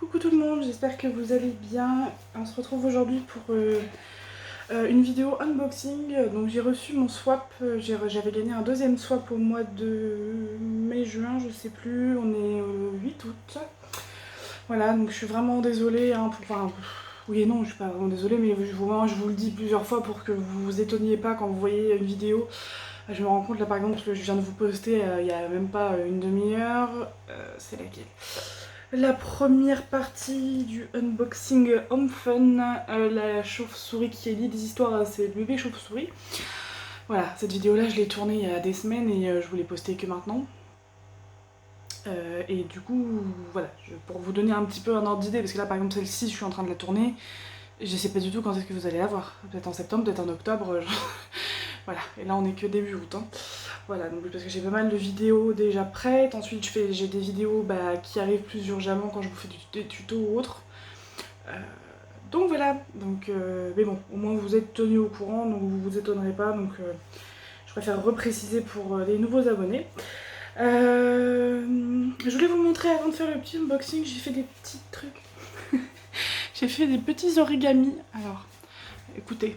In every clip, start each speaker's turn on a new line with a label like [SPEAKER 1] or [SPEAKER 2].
[SPEAKER 1] Coucou tout le monde, j'espère que vous allez bien. On se retrouve aujourd'hui pour une vidéo unboxing. Donc j'ai reçu mon swap, j'avais gagné un deuxième swap au mois de mai-juin, je sais plus, on est 8 août. Voilà, donc je suis vraiment désolée, hein, enfin, oui et non, je suis pas vraiment désolée, mais je vous le dis plusieurs fois pour que vous vous étonniez pas quand vous voyez une vidéo. Je me rends compte là par exemple que je viens de vous poster il y a même pas une demi-heure, c'est laquelle? La première partie du unboxing Home Fun, la chauve-souris qui lit des histoires, c'est le bébé chauve-souris. Voilà, cette vidéo là je l'ai tournée il y a des semaines et je vous l'ai postée que maintenant. Et du coup, voilà, pour vous donner un petit peu un ordre d'idée, parce que là par exemple celle-ci je suis en train de la tourner, je sais pas du tout quand est-ce que vous allez la voir, peut-être en septembre, peut-être en octobre, voilà, et là on est que début août. Hein. Voilà, donc parce que j'ai pas mal de vidéos déjà prêtes, ensuite j'ai des vidéos qui arrivent plus urgemment quand je vous fais des tutos ou autres. Donc voilà, mais bon, au moins vous êtes tenus au courant, donc vous vous étonnerez pas, donc je préfère repréciser pour les nouveaux abonnés. Je voulais vous montrer avant de faire le petit unboxing, j'ai fait des petits trucs. J'ai fait des petits origamis, alors écoutez,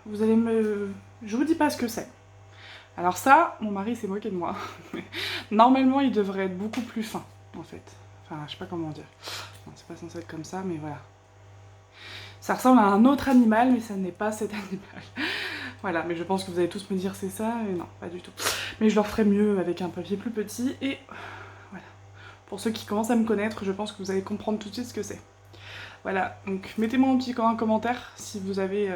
[SPEAKER 1] vous allez je vous dis pas ce que c'est. Alors ça, mon mari s'est moqué de moi. Normalement, il devrait être beaucoup plus fin, en fait. Enfin, je sais pas comment dire. Non, c'est pas censé être comme ça, mais voilà. Ça ressemble à un autre animal, mais ça n'est pas cet animal. Voilà, mais je pense que vous allez tous me dire c'est ça, et non, pas du tout. Mais je leur ferai mieux avec un papier plus petit, et voilà. Pour ceux qui commencent à me connaître, je pense que vous allez comprendre tout de suite ce que c'est. Voilà, donc mettez-moi un commentaire si vous avez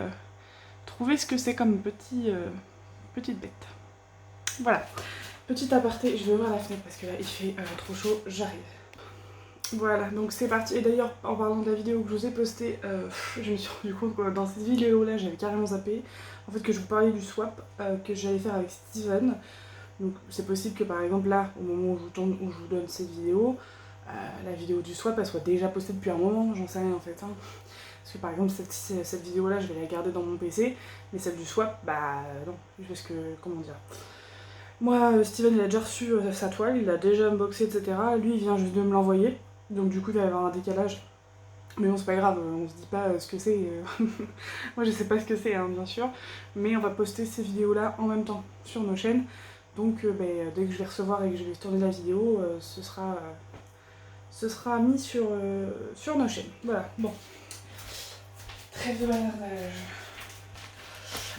[SPEAKER 1] trouvé ce que c'est comme petite bête. Voilà, petit aparté, je vais ouvrir la fenêtre parce que là il fait trop chaud, j'arrive. Voilà, donc c'est parti. Et d'ailleurs, en parlant de la vidéo que je vous ai postée, je me suis rendu compte que dans cette vidéo-là, j'avais carrément zappé. En fait, que je vous parlais du swap que j'allais faire avec Steven. Donc c'est possible que par exemple là, au moment où je vous donne cette vidéo, la vidéo du swap, elle soit déjà postée depuis un moment, j'en sais rien en fait. Hein. Parce que par exemple, cette vidéo-là, je vais la garder dans mon PC, mais celle du swap, non. Parce que, comment dire... Moi, Steven, il a déjà reçu sa toile, il l'a déjà unboxé, etc. Lui, il vient juste de me l'envoyer. Donc du coup, il va y avoir un décalage. Mais bon, c'est pas grave, on se dit pas ce que c'est. Moi, je sais pas ce que c'est, hein, bien sûr. Mais on va poster ces vidéos-là en même temps sur nos chaînes. Donc dès que je vais recevoir et que je vais tourner la vidéo, ce sera mis sur nos chaînes. Voilà, bon. Trêve de bavardage.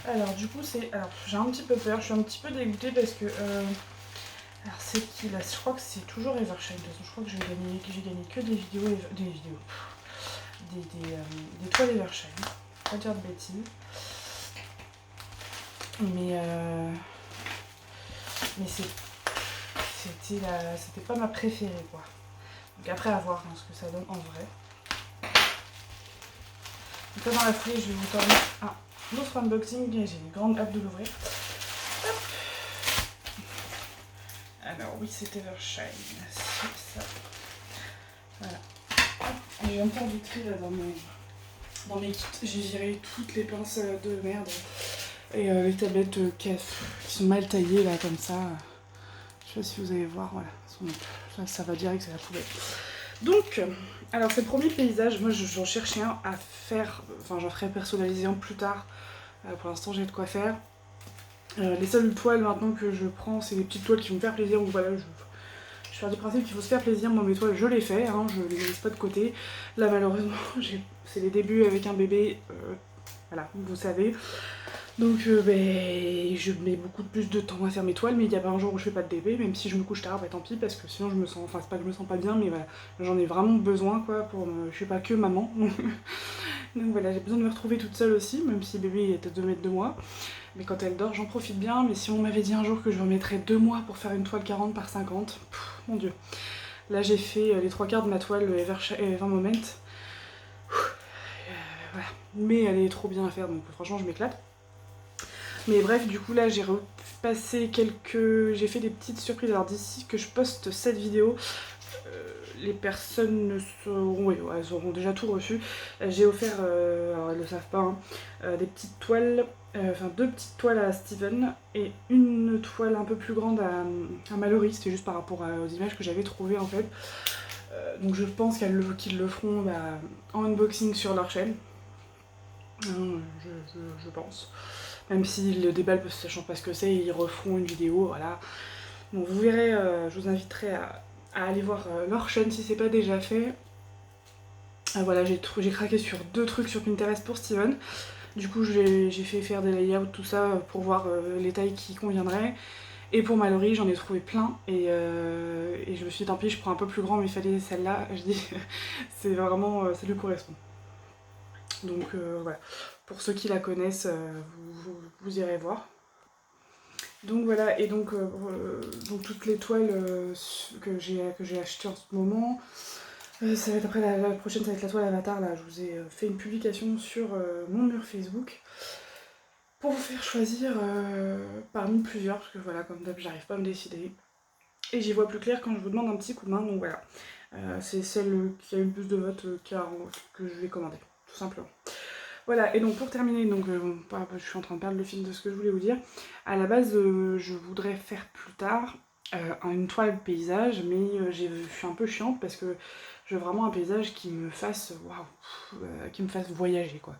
[SPEAKER 1] Alors du coup, j'ai un petit peu peur, je suis un petit peu dégoûtée parce que... alors c'est qui là? Je crois que c'est toujours Evershine. De toute façon, je crois que j'ai gagné que des vidéos... Des toiles Evershine. Pas dire de bêtises. Mais c'était pas ma préférée quoi. Donc après à voir ce que ça donne en vrai. Donc là dans la foulée, je vais vous tourner un autre unboxing. J'ai une grande hâte de l'ouvrir. Alors oui, c'est Evershine. C'est ça. Voilà. Et je viens de faire du tri là dans mes kits. J'ai viré toutes les pinces de merde. Et les tablettes qui sont mal taillées là comme ça. Je sais pas si vous allez voir, voilà. Ça va direct, c'est la poubelle. Donc, alors c'est le premier paysage. Moi j'en cherchais un à faire. Enfin, j'en ferai personnaliser un plus tard. Pour l'instant, j'ai de quoi faire. Les seules toiles maintenant que je prends, c'est des petites toiles qui vont me faire plaisir. Donc voilà, je pars du principe qu'il faut se faire plaisir. Moi, mes toiles, je les fais, hein, je les laisse pas de côté. Là, malheureusement, c'est les débuts avec un bébé. Voilà, vous savez. Donc je mets beaucoup plus de temps à faire mes toiles, mais il n'y a pas un jour où je fais pas de bébé, même si je me couche tard, tant pis, parce que sinon je me sens, enfin c'est pas que je me sens pas bien, mais voilà, j'en ai vraiment besoin quoi, je suis pas que maman. Donc voilà, j'ai besoin de me retrouver toute seule aussi, même si bébé est à 2 mètres de moi. Mais quand elle dort, j'en profite bien, mais si on m'avait dit un jour que je remettrais 2 mois pour faire une toile 40 par 50, mon dieu. Là j'ai fait les 3/4 de ma toile Ever Moment. Voilà. Mais elle est trop bien à faire, donc franchement je m'éclate. Mais bref, du coup là j'ai repassé j'ai fait des petites surprises. Alors d'ici que je poste cette vidéo, les personnes ne sauront... Oui, elles auront déjà tout reçu. J'ai offert, alors elles le savent pas, hein, des petites toiles, enfin 2 petites toiles à Steven et une toile un peu plus grande à Mallory. C'était juste par rapport aux images que j'avais trouvées en fait. Donc je pense qu'ils le feront en unboxing sur leur chaîne. Je pense. Même si le déballent, sachant pas ce que c'est, ils referont une vidéo, voilà. Donc vous verrez, je vous inviterai à aller voir leur chaîne si c'est pas déjà fait. Voilà, j'ai craqué sur 2 trucs sur Pinterest pour Steven. Du coup j'ai fait faire des layouts, tout ça, pour voir les tailles qui conviendraient. Et pour Mallory, j'en ai trouvé plein. Et je me suis dit, tant pis, je prends un peu plus grand, mais il fallait celle-là. Je dis, c'est vraiment, ça lui correspond. Donc voilà, pour ceux qui la connaissent, vous irez voir. Donc voilà, et donc toutes les toiles que j'ai achetées en ce moment, ça va être après la prochaine, ça va être la toile Avatar. Là, je vous ai fait une publication sur mon mur Facebook pour vous faire choisir parmi plusieurs, parce que voilà, comme d'hab, j'arrive pas à me décider. Et j'y vois plus clair quand je vous demande un petit coup de main, donc voilà. C'est celle qui a eu le plus de votes que je vais commander, tout simplement. Voilà, et donc pour terminer, donc, je suis en train de perdre le fil de ce que je voulais vous dire. À la base, je voudrais faire plus tard une toile paysage, mais je suis un peu chiante parce que je veux vraiment un paysage qui me fasse, qui me fasse voyager, quoi.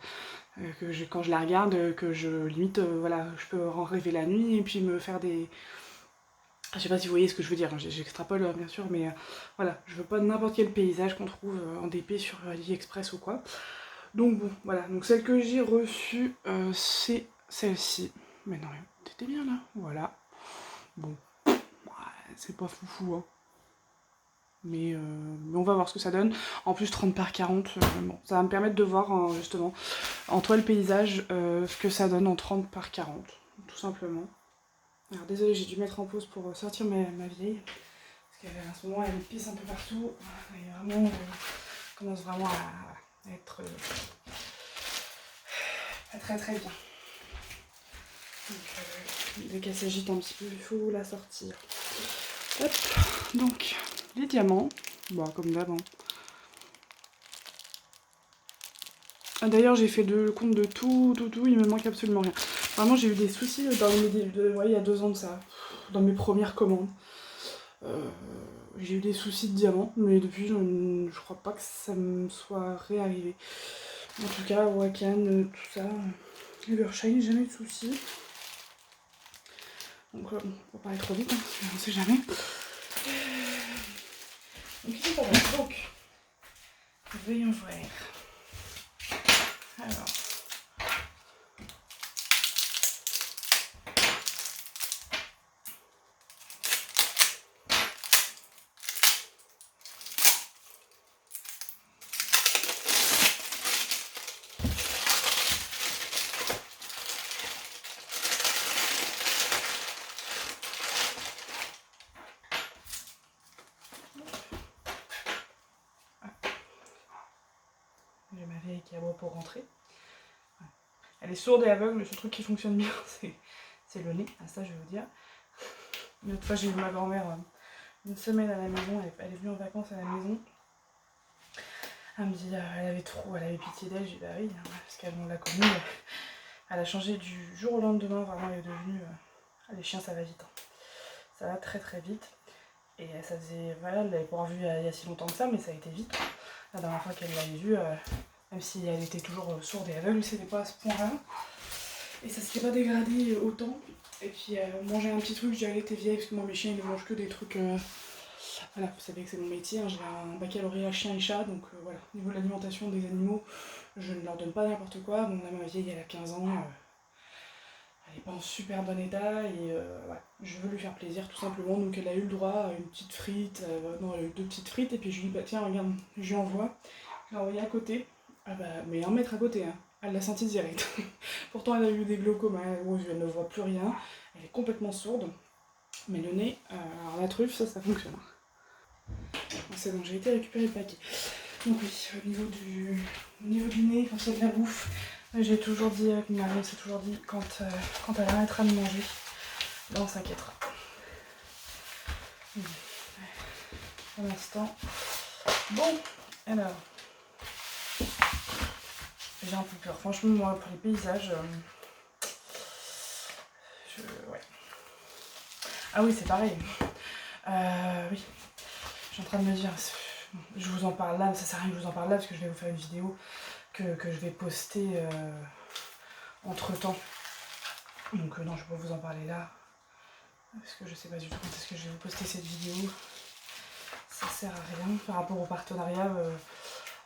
[SPEAKER 1] Quand je la regarde, que je limite, voilà, je peux en rêver la nuit et puis me faire des... Je sais pas si vous voyez ce que je veux dire, hein, j'extrapole bien sûr, mais voilà, je veux pas n'importe quel paysage qu'on trouve en DP sur AliExpress ou quoi. Donc bon, voilà, donc celle que j'ai reçue, c'est celle-ci. Mais non, t'étais bien là, voilà. Bon, c'est pas foufou, hein. Mais on va voir ce que ça donne. En plus, 30 par 40, bon, ça va me permettre de voir, justement, en toile paysage, ce que ça donne en 30 par 40, tout simplement. Alors désolée, j'ai dû mettre en pause pour sortir ma vieille. Parce qu'à ce moment, elle pisse un peu partout. Et vraiment, commence vraiment à être pas très très bien. Donc, dès qu'elle s'agite un petit peu, il faut la sortir. Hop, donc, les diamants. Bon, comme d'hab. Hein. Ah, d'ailleurs, j'ai fait le compte de tout, il me manque absolument rien. Vraiment, j'ai eu des soucis il y a 2 ans de ça, dans mes premières commandes. J'ai eu des soucis de diamants, mais depuis, je crois pas que ça me soit réarrivé. En tout cas, Wakan, tout ça, Evershine, jamais eu de soucis. Donc, bon, faut pas aller trop vite, hein, parce qu'on sait jamais. Donc, ici, ça va. Donc, voyons voir. Alors. J'ai ma vieille qui aboie pour rentrer. Elle est sourde et aveugle, le seul truc qui fonctionne bien, c'est le nez. Ah, ça, je vais vous dire. Une autre fois, j'ai eu ma grand-mère une semaine à la maison. Elle est venue en vacances à la maison. Elle me dit, elle avait pitié d'elle. J'ai dit, bah oui, hein, parce qu'on l'a connue. Elle a changé du jour au lendemain. Vraiment, elle est devenue... les chiens, ça va vite. Hein. Ça va très très vite. Et ça faisait... Voilà, elle l'avait pas revue il y a si longtemps que ça, mais ça a été vite. La dernière fois qu'elle l'avait vue... même si elle était toujours sourde et aveugle, c'était pas à ce point-là. Et ça s'était pas dégradé autant. Et puis on mangeait un petit truc, je dis allez t'es vieille, parce que moi mes chiens ils ne mangent que des trucs... Voilà, vous savez que c'est mon métier, hein, j'ai un baccalauréat chien et chat, donc voilà, au niveau de l'alimentation des animaux, je ne leur donne pas n'importe quoi. Bon là ma vieille elle a 15 ans, elle est pas en super bon état, et voilà, je veux lui faire plaisir tout simplement, donc elle a eu le droit à une petite frite, non elle a eu 2 petites frites, et puis je lui dis bah tiens regarde, je lui envoie, je l'ai envoyé à côté. Ah bah, mais 1 mètre à côté, hein. Elle l'a senti direct. Pourtant, elle a eu des glaucomes aux yeux, elle ne voit plus rien. Elle est complètement sourde. Mais le nez, alors la truffe, ça fonctionne. Bon, c'est bon, j'ai été récupérer le paquet. Donc oui, au niveau du nez, quand il y a de la bouffe, j'ai toujours dit, Marie s'est toujours dit, quand elle arrêtera de manger, là on s'inquiétera. Pour l'instant. Bon, alors... J'ai un peu peur. Franchement, moi, pour les paysages... ouais. Ah oui, c'est pareil. Oui. Je suis en train de me dire... je vous en parle là, ça sert à rien que je vous en parle là parce que je vais vous faire une vidéo que je vais poster entre temps. Donc non, je vais pas vous en parler là. Parce que je sais pas du tout quand est-ce que je vais vous poster cette vidéo. Ça sert à rien. Par rapport au partenariat,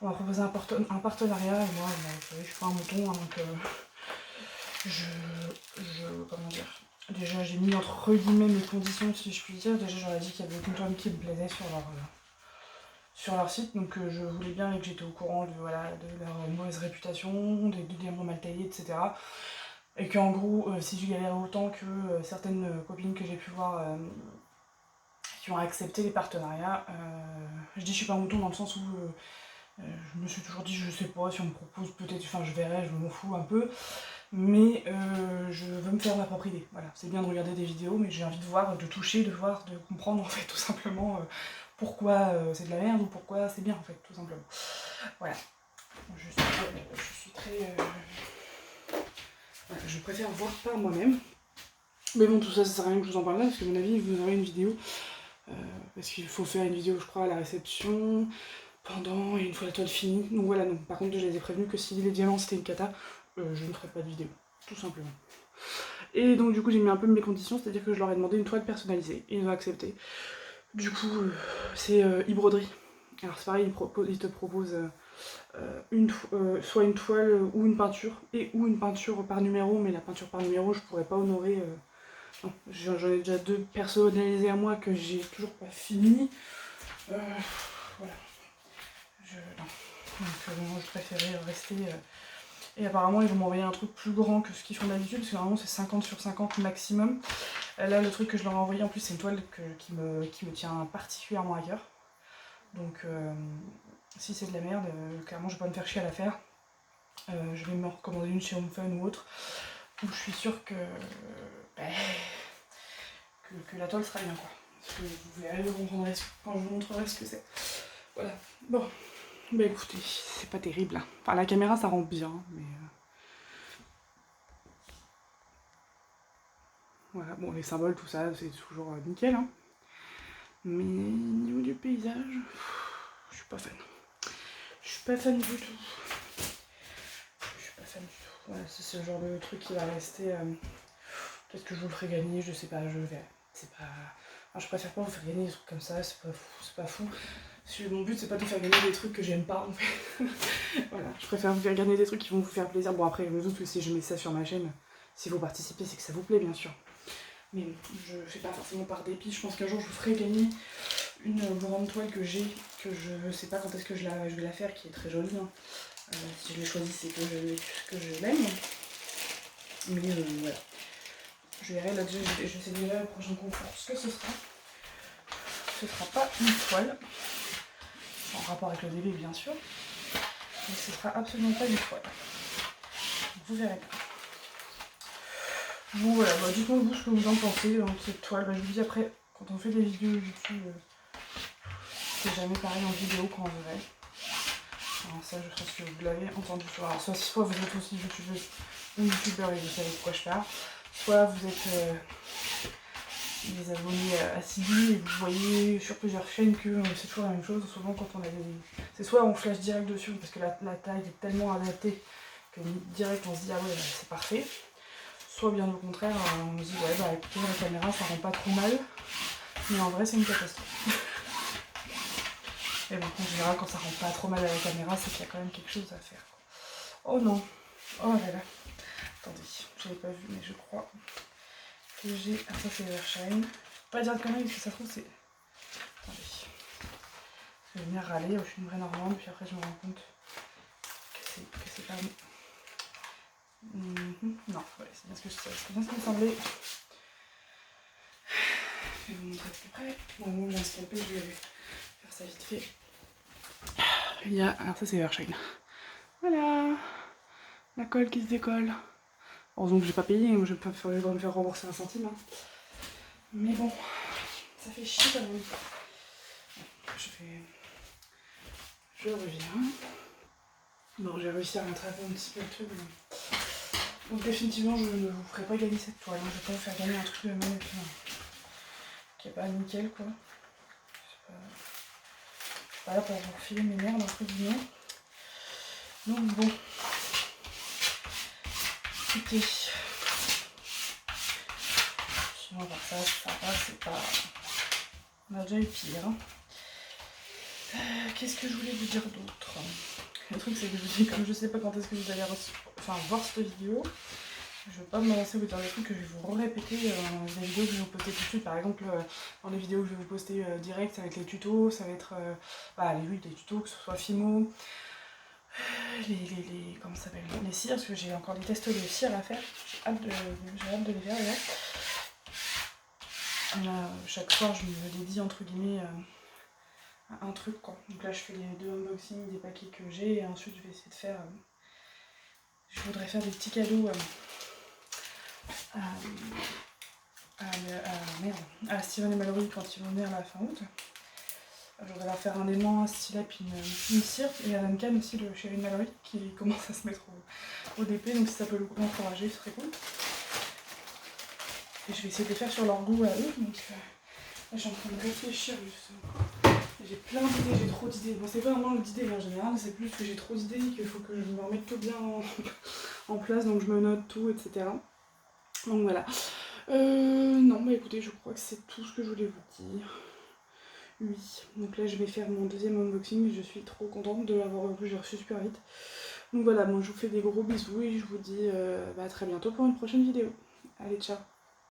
[SPEAKER 1] on m'a proposé un partenariat et moi, vous savez, je suis pas un mouton, hein, donc comment dire. Déjà, j'ai mis entre guillemets mes conditions, si je puis dire. Déjà, j'aurais dit qu'il y avait aucune femme qui me plaisait sur leur site, donc je voulais bien et que j'étais au courant de leur mauvaise réputation, des diamants mal taillés, etc. Et qu'en gros, si je galérais autant que certaines copines que j'ai pu voir qui ont accepté les partenariats, je dis je suis pas un mouton dans le sens où je me suis toujours dit je sais pas si on me propose peut-être, enfin je verrai, je m'en fous un peu, mais je veux me faire ma propre idée. Voilà, c'est bien de regarder des vidéos, mais j'ai envie de voir, de toucher, de voir, de comprendre en fait tout simplement pourquoi c'est de la merde ou pourquoi c'est bien en fait, tout simplement. Voilà, je suis très... je préfère voir par moi-même. Mais bon, tout ça, ça sert à rien que je vous en parle là, parce que à mon avis, vous aurez une vidéo. Parce qu'il faut faire une vidéo, je crois, à la réception, pendant et une fois la toile finie. Donc voilà, donc, par contre, je les ai prévenus que si les diamants c'était une cata, je ne ferai pas de vidéo, tout simplement. Et donc du coup, j'ai mis un peu mes conditions, c'est-à-dire que je leur ai demandé une toile personnalisée, et ils ont accepté. Du coup, c'est e-broderie. Alors c'est pareil, ils te proposent soit une toile ou une peinture, ou une peinture par numéro, mais la peinture par numéro, je pourrais pas honorer. Non, j'en ai déjà 2 personnalisées à moi que j'ai toujours pas fini. Voilà. Non. Donc moi je préférais rester. Et apparemment ils vont m'envoyer un truc plus grand que ce qu'ils font d'habitude, parce que normalement c'est 50 sur 50 maximum. Là le truc que je leur ai envoyé en plus c'est une toile qui me tient particulièrement à cœur. Donc si c'est de la merde, clairement je vais pas me faire chier à la faire. Je vais me recommander une chez Home Fun ou autre, où je suis sûre que la toile sera bien quoi. Parce que vous verrez, vous comprendrez quand je vous montrerai ce que c'est. Voilà. Bon. Bah écoutez, c'est pas terrible là. Enfin la caméra ça rend bien, mais... Voilà, bon les symboles, tout ça, c'est toujours nickel. Hein. Mais au niveau du paysage, je suis pas fan. Je suis pas fan du tout. Je suis pas fan du tout. Voilà, c'est le genre de truc qui va rester... Peut-être que je vous le ferai gagner, je sais pas, je verrai. C'est pas... Alors, je préfère pas vous faire gagner des trucs comme ça, c'est pas fou. Mon but c'est pas de faire gagner des trucs que j'aime pas en fait. Voilà, je préfère vous faire gagner des trucs qui vont vous faire plaisir. Bon après je me doute que si je mets ça sur ma chaîne, si vous participez c'est que ça vous plaît bien sûr. Mais je fais pas forcément par dépit, je pense qu'un jour je vous ferai gagner une grande toile que j'ai, que je sais pas quand est-ce que je vais la faire, qui est très jolie. Hein. Si je l'ai choisie c'est que je l'aime. Mais voilà. Je verrai là déjà, je sais déjà le prochain concours ce que ce sera. Ce sera pas une toile, en rapport avec le début bien sûr, mais ce sera absolument pas une toile. Vous verrez pas. Bon voilà, bah, dites-moi vous ce que vous en pensez de cette toile. Bah, je vous dis après, quand on fait des vidéos YouTube, c'est jamais pareil en vidéo qu'en vrai. Alors ça je pense que vous l'avez entendu souvent. Alors soit vous êtes aussi youtubeuse ou youtubeur et vous savez de quoi je parle, soit vous êtes des abonnés assidus et vous voyez sur plusieurs chaînes que c'est toujours la même chose. Souvent quand on a des... C'est soit on flash direct dessus parce que la taille est tellement adaptée que direct on se dit ah ouais c'est parfait. Soit bien au contraire on se dit ouais bah écoutez la caméra ça rend pas trop mal mais en vrai c'est une catastrophe. Et bon en général quand ça rend pas trop mal à la caméra c'est qu'il y a quand même quelque chose à faire. Oh non. Oh là là. Attendez, je l'avais pas vu mais je crois que j'ai... Ah ça c'est Evershine. Pas dire de conneries parce que ça se trouve c'est... Attendez. Je vais venir râler, je suis une vraie normande puis après je me rends compte que c'est pas... Non, ouais, c'est bien ce que je me semblait. Je vais vous montrer de plus près. Bon, moi je vais scalper, je vais faire ça vite fait. Il y a... Alors ça c'est Evershine. Voilà. La colle qui se décolle. Heureusement que j'ai pas payé, moi je vais me faire rembourser 1 centime. Hein. Mais bon, ça fait chier quand même. Je reviens. Bon, j'ai réussi à rattraper un petit peu le truc. Donc définitivement, je ne vous ferai pas gagner cette toile. Hein. Je vais pas vous faire gagner un truc de même qui est pas nickel quoi. C'est pas là pour vous refiler mes merdes entre guillemets. Donc bon, écoutez, sinon à part ça, c'est pas... On a déjà eu pire. Hein. Qu'est-ce que je voulais vous dire d'autre? Le truc c'est que je vous dis, comme je sais pas quand est-ce que vous allez voir cette vidéo, je vais pas me lancer vous dire des trucs que je vais vous répéter dans les vidéos que je vais vous poster tout de suite. Par exemple, dans les vidéos que je vais vous poster direct, ça va être les tutos, ça va être des tutos, que ce soit Fimo, comment ça s'appelle, les cires, parce que j'ai encore des tests de cire à faire. J'ai hâte de les faire d'ailleurs. Chaque soir, je me dédie entre guillemets à un truc quoi. Donc là, je fais les 2 unboxings des paquets que j'ai et ensuite je vais essayer de faire. Je voudrais faire des petits cadeaux à Steven et Mallory quand ils vont venir à la fin août. Je voudrais leur faire un aimant à Stila puis une cire, et à Duncan aussi, le chéri de Mallory, qui commence à se mettre au DP, donc si ça peut l'encourager, ce serait cool. Et je vais essayer de les faire sur leur goût à eux, donc là je suis en train de réfléchir justement. J'ai plein d'idées, j'ai trop d'idées. Bon, c'est pas vraiment d'idées en général, c'est plus que j'ai trop d'idées, qu'il faut que je me remette tout bien en place, donc je me note tout, etc. Donc voilà. Non, bah écoutez, je crois que c'est tout ce que je voulais vous dire. Oui, donc là je vais faire mon deuxième unboxing, je suis trop contente de l'avoir reçu, j'ai reçu super vite. Donc voilà, moi je vous fais des gros bisous et je vous dis à très bientôt pour une prochaine vidéo. Allez, ciao!